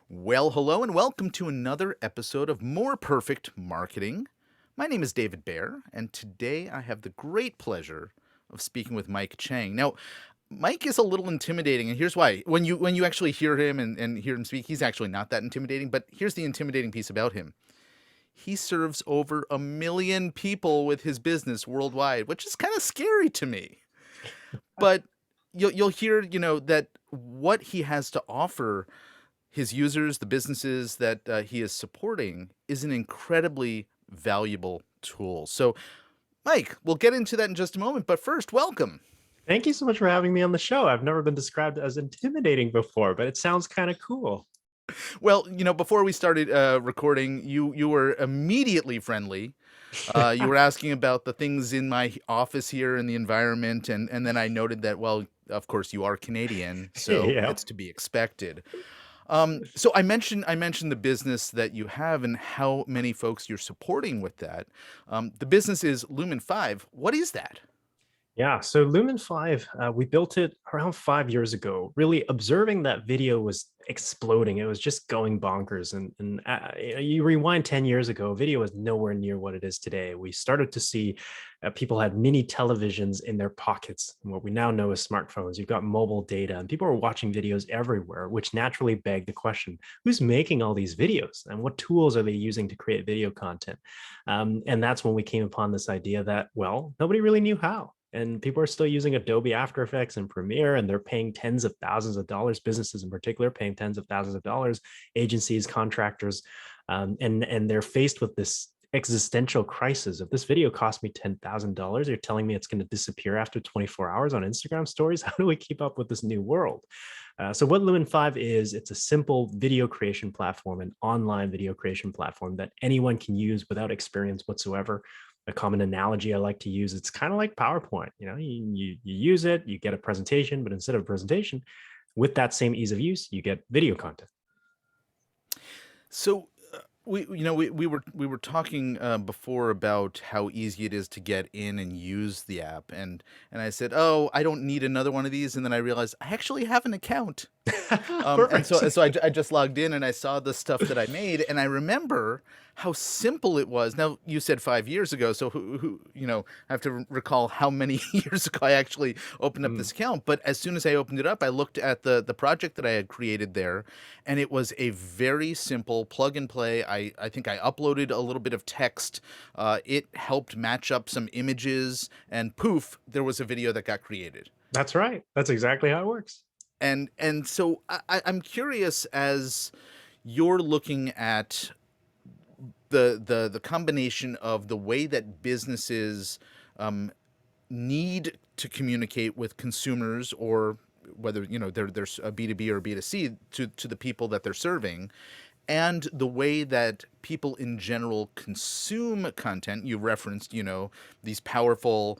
Well, hello and welcome to another episode of More Perfect Marketing. My name is David Baer, and today I have the great pleasure of speaking with Mike Cheng. Now, Mike is a little intimidating, and here's why. When you actually hear him and hear him speak, he's actually not that intimidating, but here's the intimidating piece about him. He serves over 1 million people with his business worldwide, which is kind of scary to me. But you'll hear, that what he has to offer his users, the businesses that he is supporting, is an incredibly valuable tool. So, Mike, we'll get into that in just a moment. But first, welcome. Thank you so much for having me on the show. I've never been described as intimidating before, but it sounds kind of cool. Well, before we started recording, you were immediately friendly. You were asking about the things in my office here and the environment, and then I noted that, well, of course, you are Canadian, so Yeah. it's to be expected. So I mentioned the business that you have and how many folks you're supporting with that. The business is Lumen 5. What is that? Yeah, so Lumen 5, we built it around 5 years ago, really observing that video was exploding. It was just going bonkers. You rewind 10 years ago, video was nowhere near what it is today. We started to see people had mini televisions in their pockets, and what we now know as smartphones. You've got mobile data, and people are watching videos everywhere, which naturally begged the question, who's making all these videos? And what tools are they using to create video content? And that's when we came upon this idea that, well, nobody really knew how. And people are still using Adobe After Effects and Premiere, and they're paying tens of thousands of dollars. Businesses in particular paying tens of thousands of dollars. Agencies, contractors, and they're faced with this existential crisis. If this video cost me $10,000, you're telling me it's going to disappear after 24 hours on Instagram stories. How do we keep up with this new world? So what Lumen 5 is, it's a simple video creation platform, an online video creation platform that anyone can use without experience whatsoever. A common analogy I like to use, it's kind of like PowerPoint. You use it, you get a presentation, but instead of a presentation, with that same ease of use, you get video content. So we were talking before about how easy it is to get in and use the app, and I said, oh, I don't need another one of these, and then I realized I actually have an account. And Perfect. so I just logged in and I saw the stuff that I made, and I remember how simple it was. Now, you said 5 years ago, so I have to recall how many years ago I actually opened up Mm, this account. But as soon as I opened it up, I looked at the project that I had created there, and it was a very simple plug and play. I think I uploaded a little bit of text. It helped match up some images, and poof, there was a video that got created. that's right. That's exactly how it works. And so I'm curious, as you're looking at the combination of the way that businesses need to communicate with consumers, or whether there's a B2B or a B2C, to the people that they're serving, and the way that people in general consume content. You referenced these powerful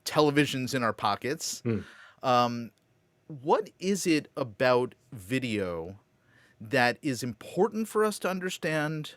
televisions in our pockets. Mm. um, what is it about video that is important for us to understand,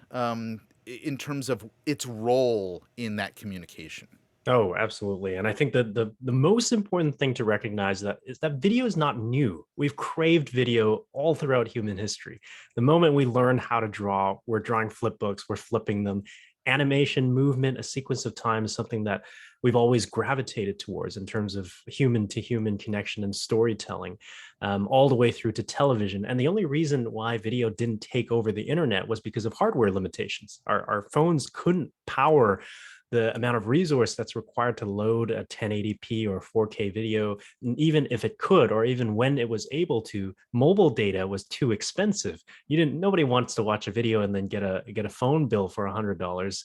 in terms of its role in that communication? Oh, absolutely. And I think that the most important thing to recognize that is that video is not new. We've craved video all throughout human history. The moment we learn how to draw, we're drawing flip books, we're flipping them. Animation, movement, a sequence of time is something that we've always gravitated towards in terms of human to human connection and storytelling, all the way through to television. And the only reason why video didn't take over the internet was because of hardware limitations. Our phones couldn't power the amount of resource that's required to load a 1080p or 4K video. And even if it could, or even when it was able to, mobile data was too expensive. Nobody wants to watch a video and then get a phone bill for $100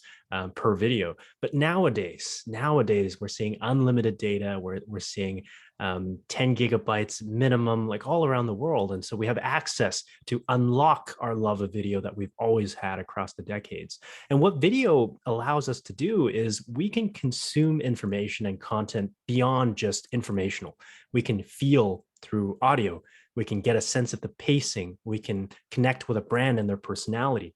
per video. But nowadays we're seeing unlimited data. We're seeing 10 gigabytes minimum, like all around the world. And so we have access to unlock our love of video that we've always had across the decades. And what video allows us to do is we can consume information and content beyond just informational. We can feel through audio. We can get a sense of the pacing. We can connect with a brand and their personality.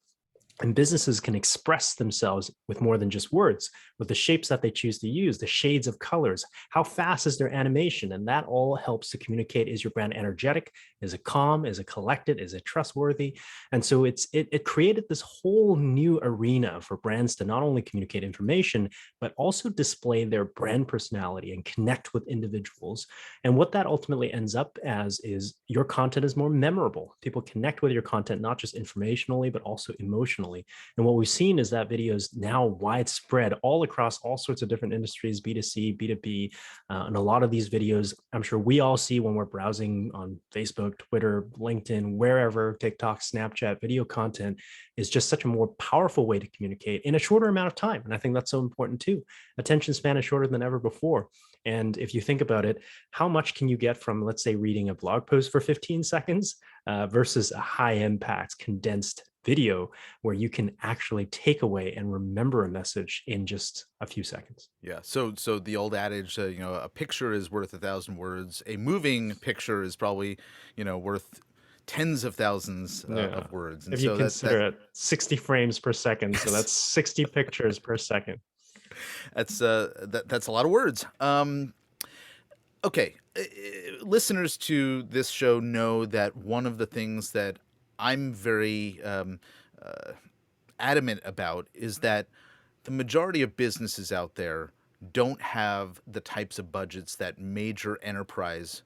And businesses can express themselves with more than just words, with the shapes that they choose to use, the shades of colors, how fast is their animation. And that all helps to communicate, is your brand energetic? Is it calm? Is it collected? Is it trustworthy? And so it created this whole new arena for brands to not only communicate information, but also display their brand personality and connect with individuals. And what that ultimately ends up as is your content is more memorable. People connect with your content, not just informationally, but also emotionally. And what we've seen is that video is now widespread all across all sorts of different industries, B2C, B2B. And a lot of these videos, I'm sure we all see when we're browsing on Facebook, Twitter, LinkedIn, wherever, TikTok, Snapchat, video content is just such a more powerful way to communicate in a shorter amount of time. And I think that's so important too. Attention span is shorter than ever before. And if you think about it, how much can you get from, let's say, reading a blog post for 15 seconds versus a high impact condensed video where you can actually take away and remember a message in just a few seconds? Yeah. So the old adage, a picture is worth 1,000 words. A moving picture is probably, worth tens of thousands Yeah. of words. And If you so that consider it 60 frames per second, so yes, that's 60 pictures per second. that's a lot of words. Okay, listeners to this show know that one of the things that I'm very uh, adamant about is that the majority of businesses out there don't have the types of budgets that major enterprise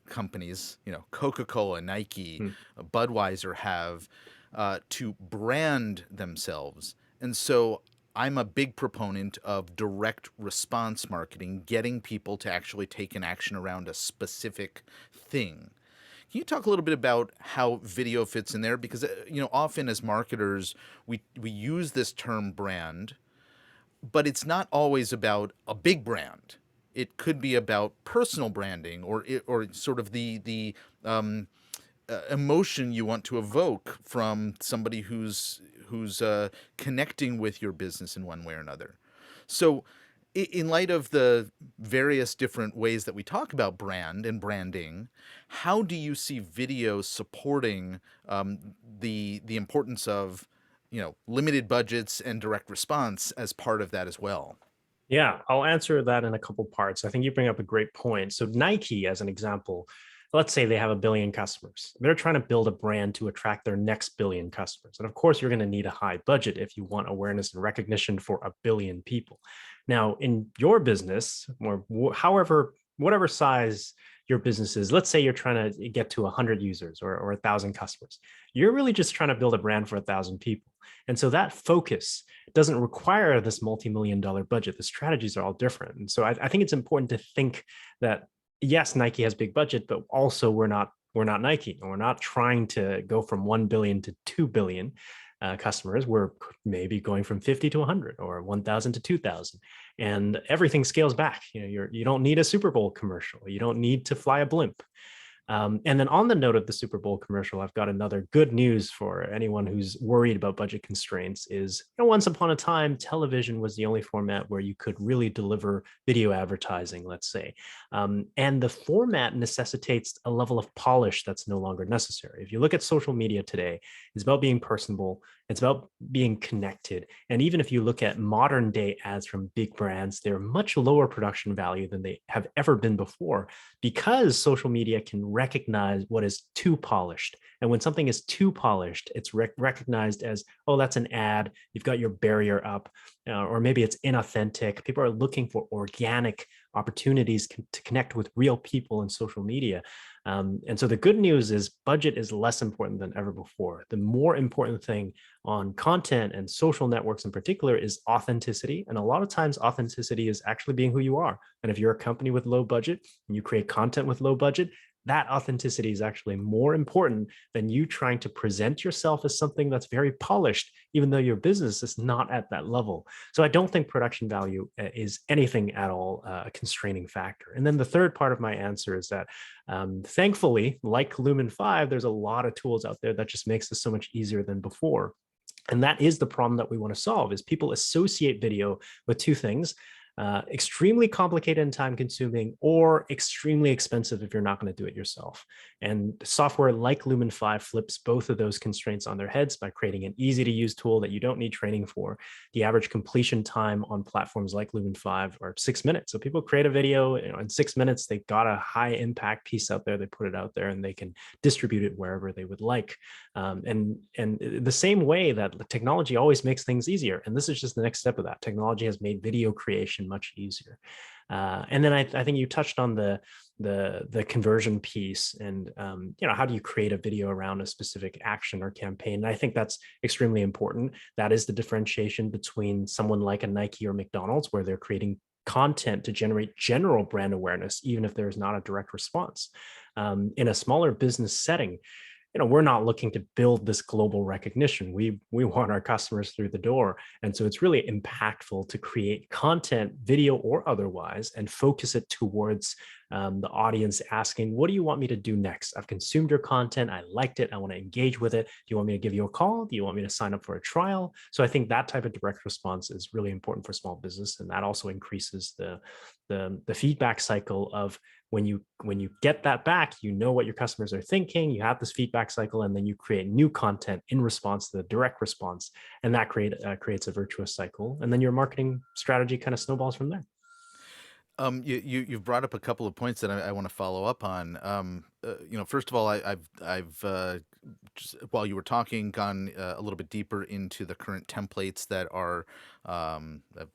companies, Coca-Cola, Nike, Hmm. Budweiser have to brand themselves. And so I'm a big proponent of direct response marketing, getting people to actually take an action around a specific thing. Can you talk a little bit about how video fits in there? Because often as marketers, we use this term brand, but it's not always about a big brand. It could be about personal branding or sort of the emotion you want to evoke from somebody who's connecting with your business in one way or another. So, in light of the various different ways that we talk about brand and branding, how do you see video supporting the importance of limited budgets and direct response as part of that as well? Yeah, I'll answer that in a couple parts. I think you bring up a great point. So, Nike, as an example, let's say they have a billion customers. They're trying to build a brand to attract their next billion customers. And of course, you're going to need a high budget if you want awareness and recognition for a billion people. Now, in your business, or however, whatever size your business is, let's say you're trying to get to 100 users or 1,000 customers. You're really just trying to build a brand for 1,000 people. And so that focus doesn't require this multi-million dollar budget. The strategies are all different. And so I think it's important to think that yes, Nike has big budget, but also we're not Nike, and we're not trying to go from 1 billion to 2 billion customers. We're maybe going from 50 to 100 or 1,000 to 2,000, and everything scales back. You don't need a Super Bowl commercial. You don't need to fly a blimp. And then on the note of the Super Bowl commercial, I've got another good news for anyone who's worried about budget constraints is, once upon a time, television was the only format where you could really deliver video advertising, let's say. And the format necessitates a level of polish that's no longer necessary. If you look at social media today, it's about being personable. It's about being connected. And even if you look at modern day ads from big brands, they're much lower production value than they have ever been before because social media can recognize what is too polished. And when something is too polished, it's recognized as, oh, that's an ad. You've got your barrier up, or maybe it's inauthentic. People are looking for organic opportunities to connect with real people in social media. And so the good news is budget is less important than ever before. The more important thing on content and social networks in particular is authenticity. And a lot of times authenticity is actually being who you are. And if you're a company with low budget and you create content with low budget, that authenticity is actually more important than you trying to present yourself as something that's very polished, even though your business is not at that level. So I don't think production value is anything at all a constraining factor. And then the third part of my answer is that thankfully, like Lumen 5, there's a lot of tools out there that just makes this so much easier than before. And that is the problem that we want to solve is people associate video with two things. extremely complicated and time consuming, or extremely expensive if you're not going to do it yourself. And software like Lumen 5 flips both of those constraints on their heads by creating an easy to use tool that you don't need training for. The average completion time on platforms like Lumen 5 are 6 minutes. So people create a video, in 6 minutes, they got a high impact piece out there, they put it out there, and they can distribute it wherever they would like. And the same way that technology always makes things easier, and this is just the next step of that. Technology has made video creation much easier. And then I think you touched on the conversion piece, and how do you create a video around a specific action or campaign? And I think that's extremely important. That is the differentiation between someone like a Nike or McDonald's, where they're creating content to generate general brand awareness, even if there's not a direct response. In a smaller business setting, we're not looking to build this global recognition. We want our customers through the door. And so it's really impactful to create content, video or otherwise, and focus it towards the audience asking, what do you want me to do next? I've consumed your content. I liked it. I want to engage with it. Do you want me to give you a call? Do you want me to sign up for a trial? So I think that type of direct response is really important for small business. And that also increases the feedback cycle of when you get that back, what your customers are thinking, you have this feedback cycle, and then you create new content in response to the direct response. And that creates a virtuous cycle. And then your marketing strategy kind of snowballs from there. You've brought up a couple of points that I want to follow up on. First of all, I've just, while you were talking, gone a little bit deeper into the current templates that are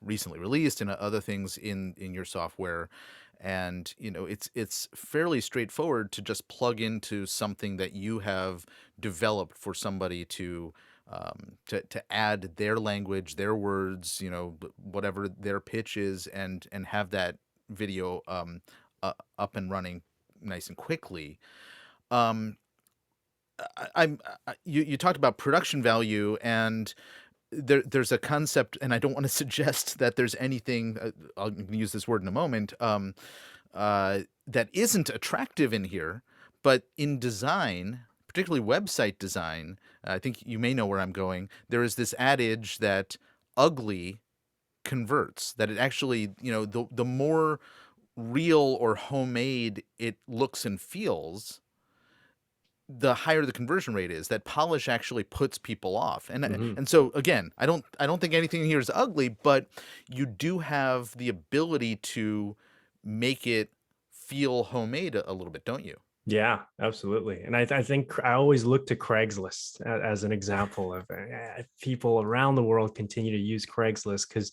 recently released and other things in your software, and it's fairly straightforward to just plug into something that you have developed for somebody to add their language, their words, whatever their pitch is, and have that video up and running nice and quickly. Um, you talked about production value, and there's a concept, and I don't want to suggest that there's anything. I'll use this word in a moment. That isn't attractive in here, but in design, particularly website design, I think you may know where I'm going. There is this adage that ugly converts, that it actually, the more real or homemade it looks and feels, the higher the conversion rate is. That polish actually puts people off. And Mhm. and so again, I don't think anything here is ugly, but you do have the ability to make it feel homemade a little bit, don't you? Yeah, absolutely. And I think I always look to Craigslist as an example of people around the world continue to use Craigslist because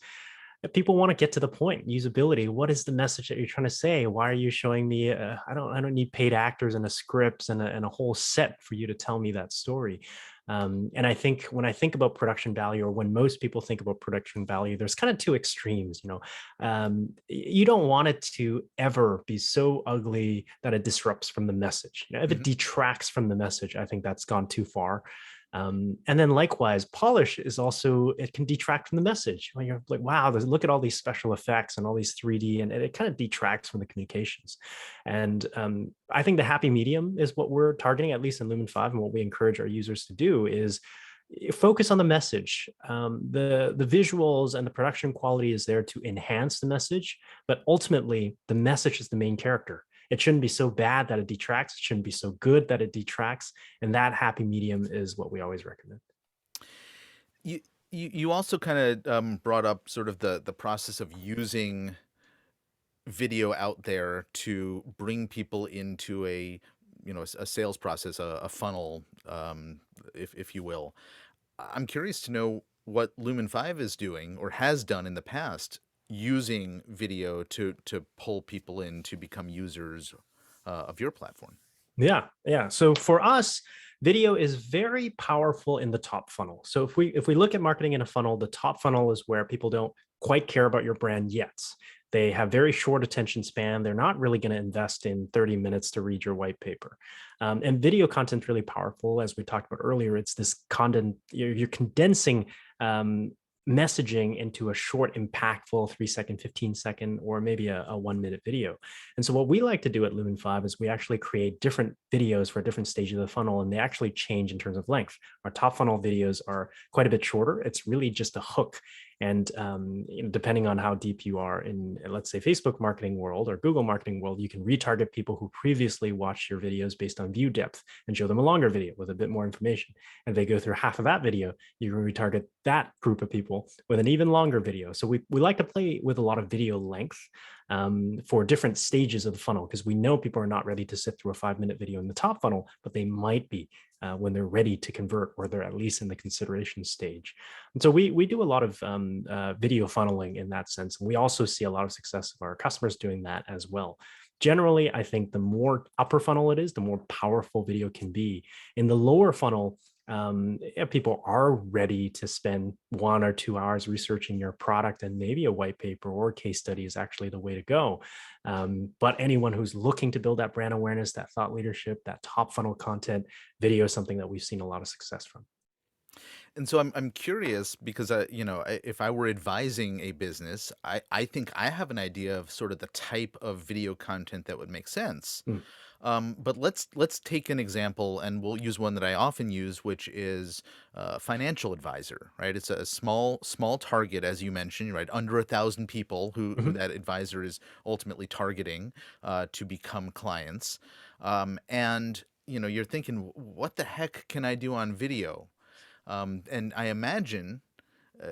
people want to get to the point. Usability. What is the message that you're trying to say? Why are you showing me? I don't need paid actors and a script and a whole set for you to tell me that story. And I think when I think about production value, or when most people think about production value, there's kind of two extremes. You don't want it to ever be so ugly that it disrupts from the message. If it Mhm. detracts from the message, I think that's gone too far. And then likewise, polish is also, it can detract from the message. When you're like, wow, look at all these special effects and all these 3D, and it kind of detracts from the communications. And I think the happy medium is what we're targeting, at least in Lumen 5, and what we encourage our users to do is focus on the message. The visuals and the production quality is there to enhance the message, but ultimately the message is the main character. It shouldn't be so bad that it detracts. It shouldn't be so good that it detracts. And that happy medium is what we always recommend. You also kind of brought up sort of the process of using video out there to bring people into a sales process, a funnel, if you will. I'm curious to know what Lumen 5 is doing or has done in the past using video to pull people in to become users of your platform. Yeah, yeah. So for us, video is very powerful in the top funnel. So if we look at marketing in a funnel, the top funnel is where people don't quite care about your brand yet. They have very short attention span. They're not really going to invest in 30 minutes to read your white paper. And video content is really powerful. As we talked about earlier, it's this you're condensing messaging into a short, impactful 3-second, 15-second, or maybe a 1-minute video. And so what we like to do at Lumen 5 is we actually create different videos for different stages of the funnel, and they actually change in terms of length. Our top funnel videos are quite a bit shorter. It's really just a hook. And depending on how deep you are in, let's say, Facebook marketing world or Google marketing world, you can retarget people who previously watched your videos based on view depth and show them a longer video with a bit more information. And if they go through half of that video, you can retarget that group of people with an even longer video. So we like to play with a lot of video length for different stages of the funnel, because we know people are not ready to sit through a 5-minute video in the top funnel, but they might be when they're ready to convert, or they're at least in the consideration stage. And so we do a lot of video funneling in that sense. And we also see a lot of success of our customers doing that as well. Generally, I think the more upper funnel it is, the more powerful video can be. In the lower funnel, yeah, people are ready to spend 1 or 2 hours researching your product, and maybe a white paper or case study is actually the way to go. But anyone who's looking to build that brand awareness, that thought leadership, that top funnel content, video is something that we've seen a lot of success from. And so I'm curious because if I were advising a business, I think I have an idea of sort of the type of video content that would make sense. Mm. But let's take an example, and we'll use one that I often use, which is financial advisor, right? It's a small target, as you mentioned, right? Under 1,000 people who Mhm. that advisor is ultimately targeting to become clients. And you're thinking, what the heck can I do on video? And I imagine,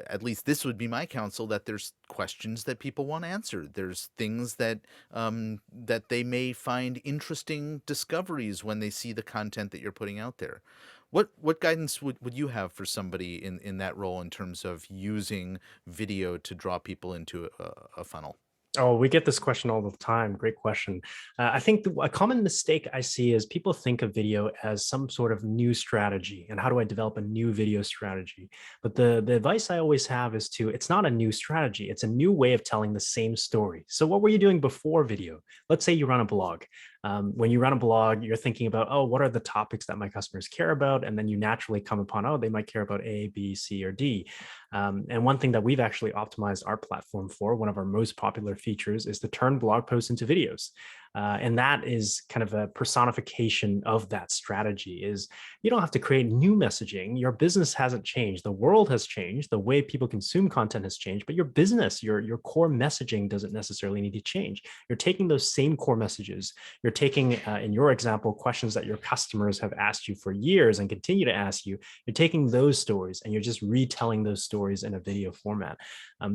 at least this would be my counsel, that there's questions that people want answered. There's things that they may find interesting discoveries when they see the content that you're putting out there. What guidance would you have for somebody in that role in terms of using video to draw people into a funnel? Oh, we get this question all the time. Great question. I think a common mistake I see is people think of video as some sort of new strategy. And how do I develop a new video strategy? But the advice I always have is it's not a new strategy. It's a new way of telling the same story. So what were you doing before video? Let's say you run a blog. When you run a blog, you're thinking about, oh, what are the topics that my customers care about? And then you naturally come upon, oh, they might care about A, B, C, or D. And one thing that we've actually optimized our platform for, one of our most popular features, is to turn blog posts into videos. And that is kind of a personification of that strategy. Is you don't have to create new messaging. Your business hasn't changed. The world has changed. The way people consume content has changed, but your business, your core messaging doesn't necessarily need to change. You're taking those same core messages. You're taking, in your example, questions that your customers have asked you for years and continue to ask you. You're taking those stories and you're just retelling those stories in a video format.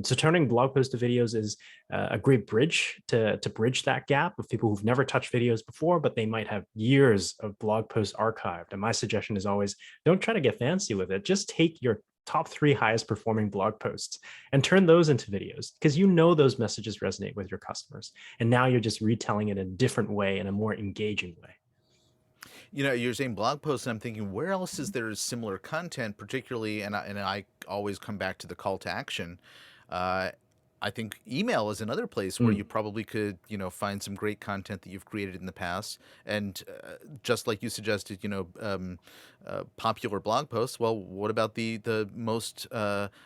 So turning blog posts to videos is a great bridge to bridge that gap of people who've never touched videos before, but they might have years of blog posts archived. And my suggestion is always, don't try to get fancy with it. Just take your top 3 highest performing blog posts and turn those into videos, because you know those messages resonate with your customers. And now you're just retelling it in a different way, in a more engaging way. You're saying blog posts, and I'm thinking, where else is there similar content, particularly, and I always come back to the call to action. Uh, I think email is another place where you Mm, probably could, find some great content that you've created in the past, and just like you suggested, popular blog posts. Well, what about the most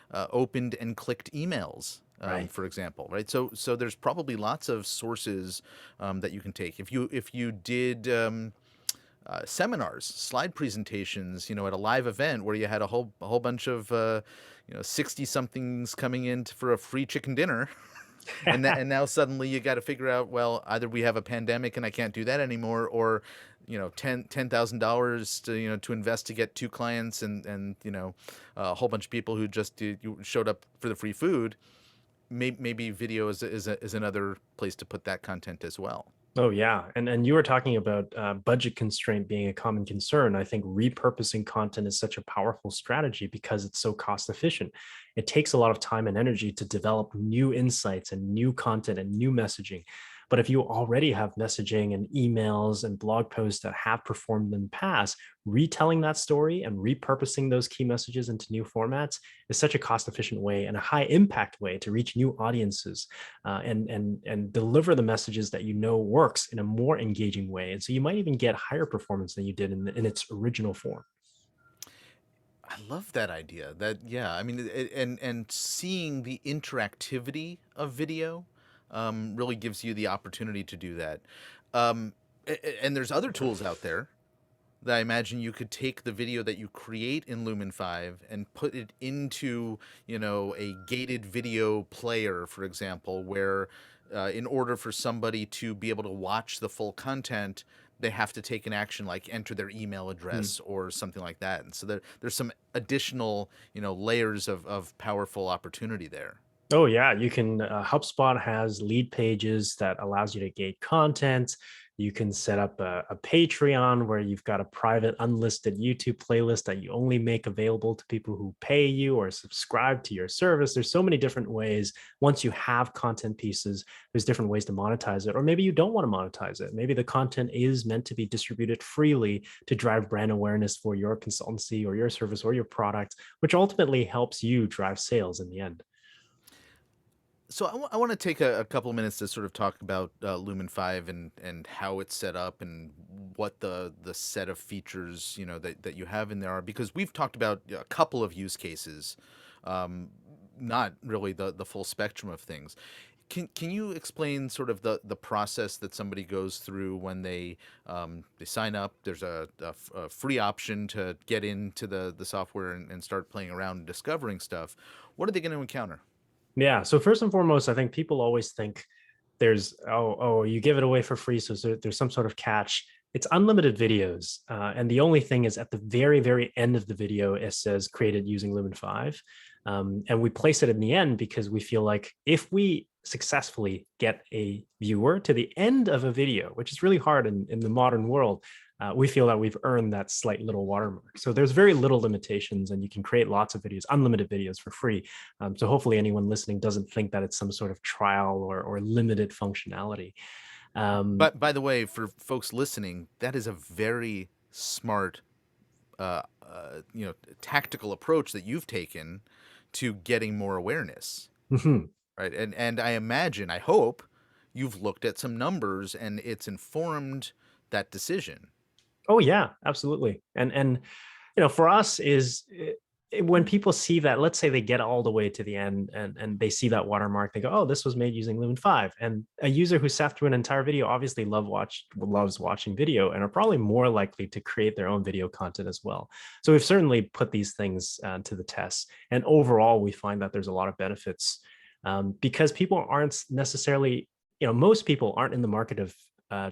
opened and clicked emails? right. For example, right? So there's probably lots of sources that you can take. If you did seminars, slide presentations, at a live event where you had a whole bunch of 60 somethings coming in for a free chicken dinner, and now suddenly you got to figure out, well, either we have a pandemic and I can't do that anymore, or $10,000 to invest to get 2 clients, and a whole bunch of people who just showed up for the free food. Maybe video is another place to put that content as well. Oh yeah, and you were talking about budget constraint being a common concern. I think repurposing content is such a powerful strategy because it's so cost efficient. It takes a lot of time and energy to develop new insights and new content and new messaging. But if you already have messaging and emails and blog posts that have performed in the past, retelling that story and repurposing those key messages into new formats is such a cost efficient way and a high impact way to reach new audiences, and deliver the messages that you know works in a more engaging way. And so you might even get higher performance than you did in its original form. I love that idea. Yeah, I mean, and seeing the interactivity of video really gives you the opportunity to do that. And there's other tools out there that I imagine you could take the video that you create in Lumen 5 and put it into, a gated video player, for example, where in order for somebody to be able to watch the full content, they have to take an action like enter their email Hmm. address or something like that. And so there's some additional, layers of powerful opportunity there. Oh yeah, you can. HubSpot has lead pages that allows you to gate content. You can set up a Patreon where you've got a private unlisted YouTube playlist that you only make available to people who pay you or subscribe to your service. There's so many different ways. Once you have content pieces, there's different ways to monetize it. Or maybe you don't want to monetize it. Maybe the content is meant to be distributed freely to drive brand awareness for your consultancy or your service or your product, which ultimately helps you drive sales in the end. So I want to take a couple of minutes to sort of talk about Lumen 5 and how it's set up and what the set of features that you have in there are, because we've talked about a couple of use cases, um, not really the full spectrum of things. Can you explain sort of the process that somebody goes through when they sign up? There's a free option to get into the software and start playing around and discovering stuff. What are they going to encounter? Yeah. So first and foremost, I think people always think there's you give it away for free, so there's some sort of catch. It's unlimited videos, and the only thing is at the very end of the video it says created using Lumen 5, and we place it in the end because we feel like if we successfully get a viewer to the end of a video, which is really hard in the modern world, we feel that we've earned that slight little watermark. So there's very little limitations, and you can create lots of videos, unlimited videos for free. So hopefully anyone listening doesn't think that it's some sort of trial or limited functionality. Um, But by the way, for folks listening, that is a very smart, tactical approach that you've taken to getting more awareness, mhm. right? And I imagine, I hope, you've looked at some numbers and it's informed that decision. Oh yeah, absolutely. And for us is when people see that, let's say they get all the way to the end and they see that watermark, they go, oh, this was made using Lumen 5. And a user who sat through an entire video obviously loves watching video and are probably more likely to create their own video content as well. So we've certainly put these things to the test. And overall, we find that there's a lot of benefits because people aren't necessarily, most people aren't in the market of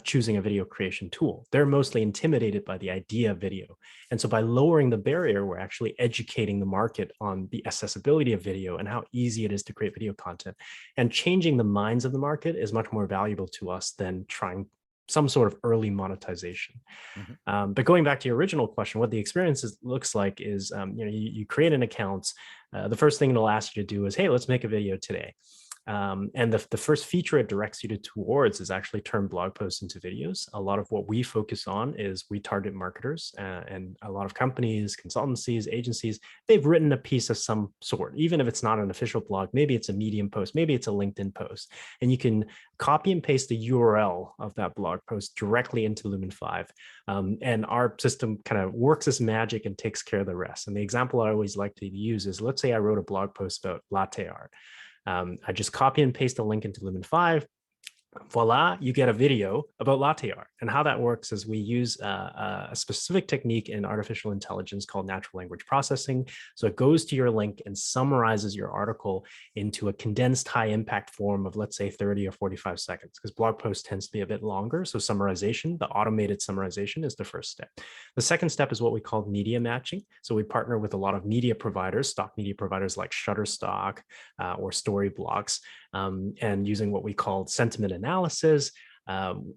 choosing a video creation tool. They're mostly intimidated by the idea of video. And so by lowering the barrier, we're actually educating the market on the accessibility of video and how easy it is to create video content. And changing the minds of the market is much more valuable to us than trying some sort of early monetization. Hmm. But going back to your original question, what the experience looks like is, you create an account. The first thing it'll ask you to do is, hey, let's make a video today. And the first feature it directs you towards is actually turn blog posts into videos. A lot of what we focus on is we target marketers and a lot of companies, consultancies, agencies, they've written a piece of some sort, even if it's not an official blog, maybe it's a Medium post, maybe it's a LinkedIn post. And you can copy and paste the URL of that blog post directly into Lumen 5. And our system kind of works as magic and takes care of the rest. And the example I always like to use is, let's say I wrote a blog post about latte art. I just copy and paste a link into Lumen 5. Voila, you get a video about latte art. And how that works is we use a specific technique in artificial intelligence called natural language processing. So it goes to your link and summarizes your article into a condensed high impact form of, let's say, 30 or 45 seconds, because blog post tends to be a bit longer. So summarization, the automated summarization, is the first step. The second step is what we call media matching. So we partner with a lot of media providers, stock media providers like Shutterstock or Storyblocks, and using what we call sentiment analysis,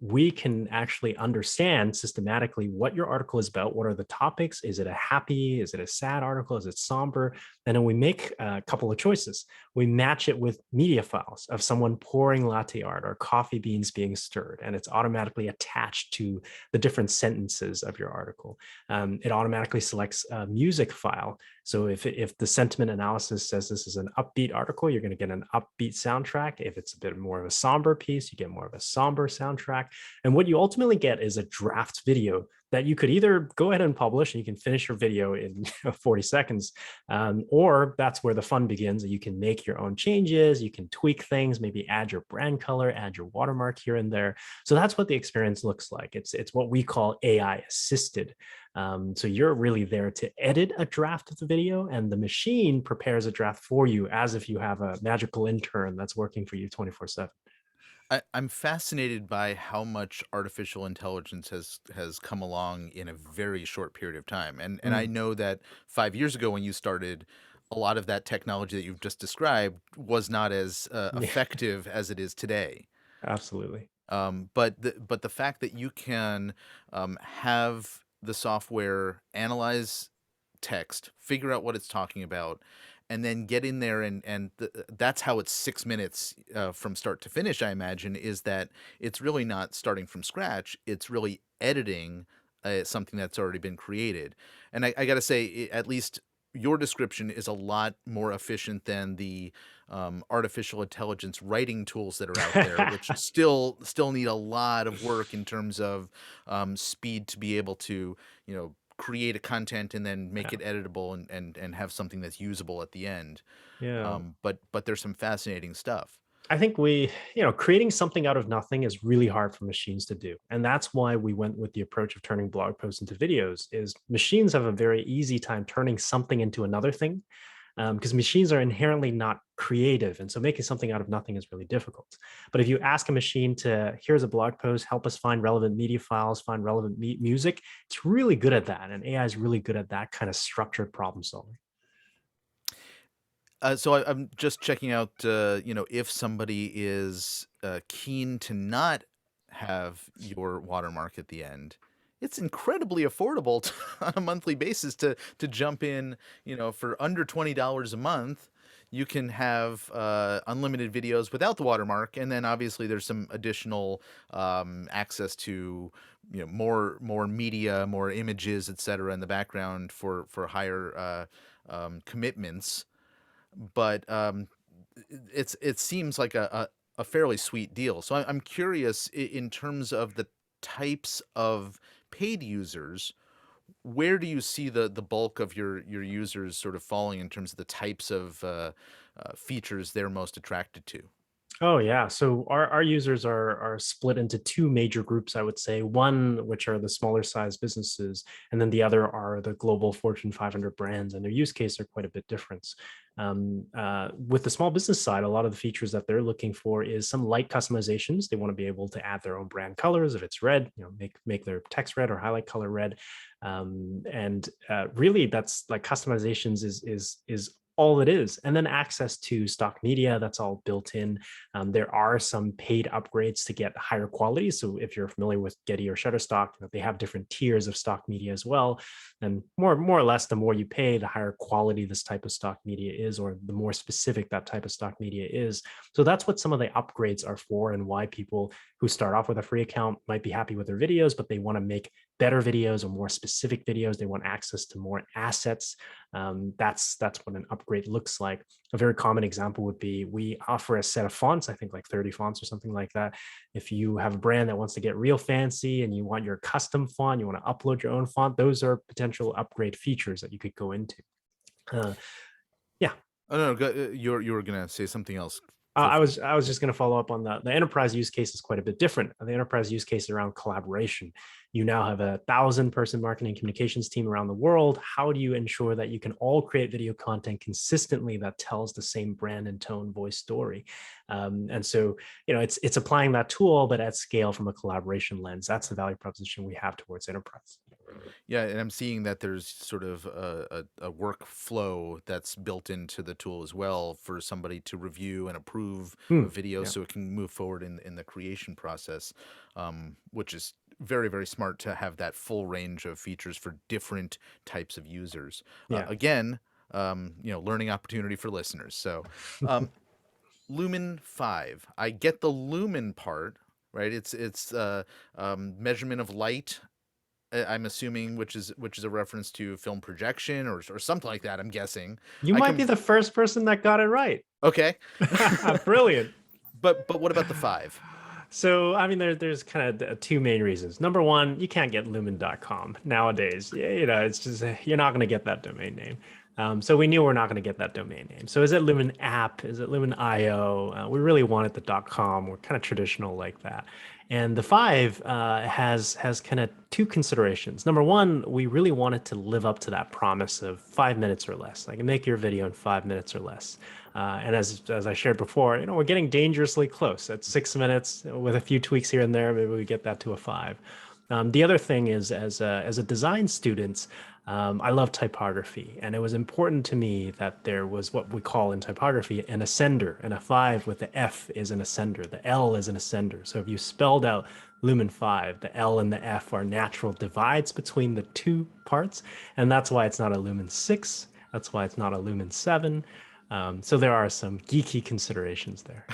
we can actually understand systematically what your article is about. What are the topics? Is it a happy? Is it a sad article? Is it somber? And then we make a couple of choices. We match it with media files of someone pouring latte art or coffee beans being stirred, and it's automatically attached to the different sentences of your article. It automatically selects a music file. So if the sentiment analysis says this is an upbeat article, you're going to get an upbeat soundtrack. If it's a bit more of a somber piece, you get more of a somber soundtrack. And what you ultimately get is a draft video that you could either go ahead and publish and you can finish your video in 40 seconds, or that's where the fun begins. You can make your own changes, you can tweak things, maybe add your brand color, add your watermark here and there. So that's what the experience looks like. It's what we call AI assisted. So you're really there to edit a draft of the video, and the machine prepares a draft for you as if you have a magical intern that's working for you 24/7. I'm fascinated by how much artificial intelligence has come along in a very short period of time. And I Mm, know that 5 years ago when you started, a lot of that technology that you've just described was not as yeah, effective as it is today. absolutely. But the fact that you can have the software analyze text, figure out what it's talking about, and then get in there that's how it's 6 minutes from start to finish. I imagine is that it's really not starting from scratch; it's really editing something that's already been created. And I got to say, at least your description is a lot more efficient than the artificial intelligence writing tools that are out there, which still need a lot of work in terms of speed to be able to create a content and then make Yeah. it editable and have something that's usable at the end. Yeah. But there's some fascinating stuff. I think creating something out of nothing is really hard for machines to do. And that's why we went with the approach of turning blog posts into videos is machines have a very easy time turning something into another thing, because machines are inherently not creative. And so making something out of nothing is really difficult. But if you ask a machine to, here's a blog post, help us find relevant media files, find relevant music, it's really good at that. And AI is really good at that kind of structured problem solving. I'm just checking out, if somebody is keen to not have your watermark at the end. It's incredibly affordable on a monthly basis to jump in. For under $20 a month, you can have unlimited videos without the watermark, and then obviously there's some additional access to more media, more images, etc. in the background for higher commitments. But it seems like a fairly sweet deal. So I'm curious in terms of the types of paid users, where do you see the bulk of your users sort of falling in terms of the types of features they're most attracted to? Oh yeah. So our users are split into two major groups, I would say. One, which are the smaller size businesses, and then the other are the global Fortune 500 brands, and their use case are quite a bit different. With the small business side, a lot of the features that they're looking for is some light customizations. They want to be able to add their own brand colors if it's red, make their text red or highlight color red, and really that's like customizations is all it is. And then access to stock media, that's all built in. There are some paid upgrades to get higher quality. So if you're familiar with Getty or Shutterstock, they have different tiers of stock media as well. And more or less, the more you pay, the higher quality this type of stock media is, or the more specific that type of stock media is. So that's what some of the upgrades are for, and why people who start off with a free account might be happy with their videos, but they want to make better videos or more specific videos. They want access to more assets. That's what an upgrade looks like. A very common example would be we offer a set of fonts, I think like 30 fonts or something like that. If you have a brand that wants to get real fancy and you want your custom font, you want to upload your own font, those are potential upgrade features that you could go into. Uh, yeah, Oh no, you were gonna say something else. Feel I free. was I was just going to follow up on that. The enterprise use case is quite a bit different. The enterprise use case around collaboration. You now have 1,000-person marketing communications team around the world. How do you ensure that you can all create video content consistently that tells the same brand and tone, voice, story? And so it's applying that tool, but at scale from a collaboration lens. That's the value proposition we have towards enterprise. Yeah, and I'm seeing that there's sort of a workflow that's built into the tool as well for somebody to review and approve a video Yeah. so it can move forward in the creation process, which is very, very smart to have that full range of features for different types of users. Yeah. Again, learning opportunity for listeners. So, um, Lumen 5. I get the Lumen part, right? It's measurement of light. I'm assuming, which is a reference to film projection or something like that. I'm guessing. You I might be can the first person that got it right. Okay, Brilliant. but what about the 5? So, I mean, there's kind of two main reasons. Number one, you can't get lumen.com nowadays. It's just you're not going to get that domain name. So we knew we're not going to get that domain name. So is it Lumen app? Is it Lumen IO? We really wanted the .com. We're kind of traditional like that. And the five has kind of two considerations. Number one, we really wanted to live up to that promise of 5 minutes or less. Like make your video in 5 minutes or less. And as I shared before, we're getting dangerously close. At 6 minutes, with a few tweaks here and there, maybe we get that to a five. The other thing is, as a design student, I love typography, and it was important to me that there was what we call in typography an ascender, and a five with the F is an ascender, the L is an ascender. So if you spelled out Lumen 5, the L and the F are natural divides between the two parts, and that's why it's not a Lumen 6. That's why it's not a Lumen 7. So there are some geeky considerations there.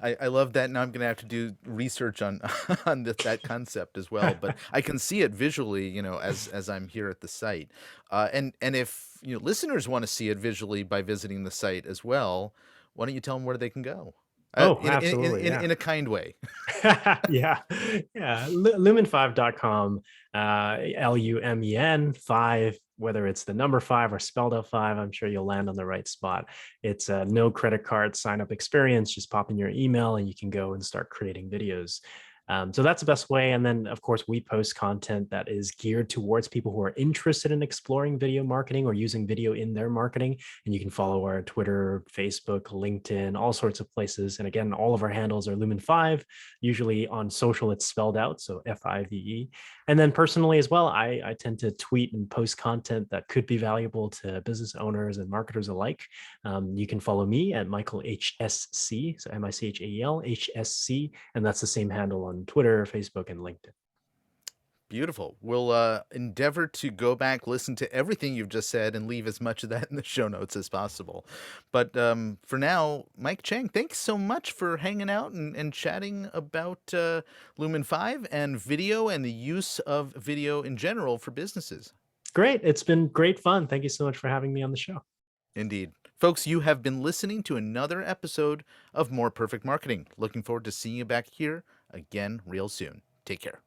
I love that. Now I'm going to have to do research on on that concept as well. But I can see it visually, as I'm here at the site. And if listeners want to see it visually by visiting the site as well, why don't you tell them where they can go? Oh, absolutely. Yeah. In a kind way. Yeah. Yeah. Lumen5.com, Lumen 5, whether it's the number five or spelled out five, I'm sure you'll land on the right spot. It's a no credit card sign up experience. Just pop in your email and you can go and start creating videos. So that's the best way. And then, of course, we post content that is geared towards people who are interested in exploring video marketing or using video in their marketing. And you can follow our Twitter, Facebook, LinkedIn, all sorts of places. And again, all of our handles are Lumen5. Usually on social, it's spelled out, so FIVE. And then personally as well, I tend to tweet and post content that could be valuable to business owners and marketers alike. You can follow me at Michael HSC, so MICHAEL HSC, and that's the same handle on Twitter, Facebook, and LinkedIn. Beautiful. We'll endeavor to go back, listen to everything you've just said, and leave as much of that in the show notes as possible. But for now, Mike Cheng, thanks so much for hanging out and chatting about Lumen 5 and video and the use of video in general for businesses. Great. It's been great fun. Thank you so much for having me on the show. Indeed. Folks, you have been listening to another episode of More Perfect Marketing. Looking forward to seeing you back here again real soon. Take care.